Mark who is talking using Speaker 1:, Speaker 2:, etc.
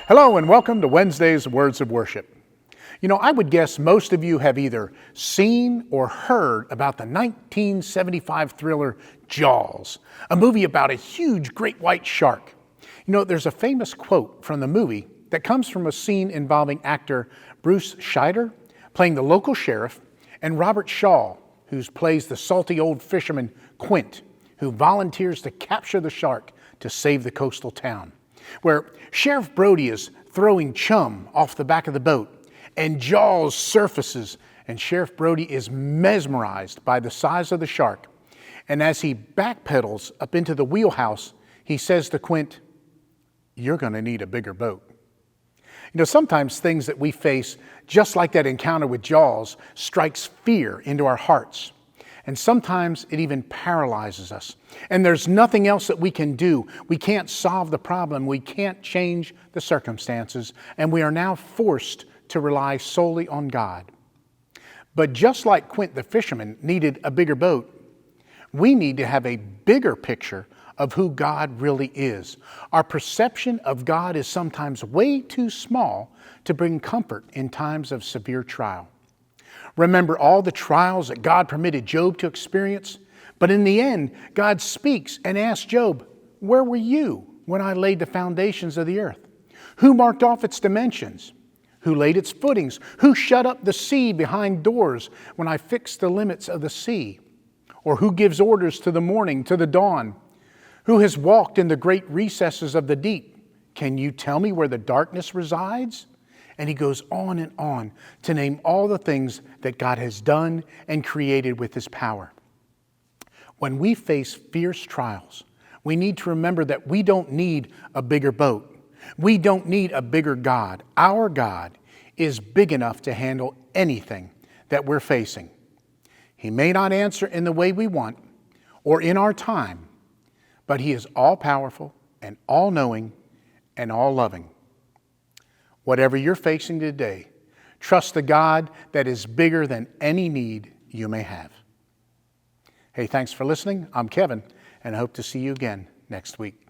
Speaker 1: Hello and welcome to Wednesday's Words of Worship. You know, I would guess most of you have either seen or heard about the 1975 thriller Jaws, a movie about a huge great white shark. You know, there's a famous quote from the movie that comes from a scene involving actor Bruce Scheider playing the local sheriff and Robert Shaw, who plays the salty old fisherman Quint, who volunteers to capture the shark to save the coastal town, where Sheriff Brody is throwing chum off the back of the boat and Jaws surfaces and Sheriff Brody is mesmerized by the size of the shark. And as he backpedals up into the wheelhouse, he says to Quint, "You're going to need a bigger boat." You know, sometimes things that we face, just like that encounter with Jaws, strikes fear into our hearts. And sometimes it even paralyzes us. And there's nothing else that we can do. We can't solve the problem. We can't change the circumstances. And we are now forced to rely solely on God. But just like Quint the fisherman needed a bigger boat, we need to have a bigger picture of who God really is. Our perception of God is sometimes way too small to bring comfort in times of severe trial. Remember all the trials that God permitted Job to experience? But in the end, God speaks and asks Job, "Where were you when I laid the foundations of the earth? Who marked off its dimensions? Who laid its footings? Who shut up the sea behind doors when I fixed the limits of the sea? Or who gives orders to the morning, to the dawn? Who has walked in the great recesses of the deep? Can you tell me where the darkness resides?" And he goes on to name all the things that God has done and created with his power. When we face fierce trials, we need to remember that we don't need a bigger boat. We don't need a bigger God. Our God is big enough to handle anything that we're facing. He may not answer in the way we want or in our time, but he is all-powerful and all-knowing and all-loving. Whatever you're facing today, trust the God that is bigger than any need you may have. Hey, thanks for listening. I'm Kevin, and I hope to see you again next week.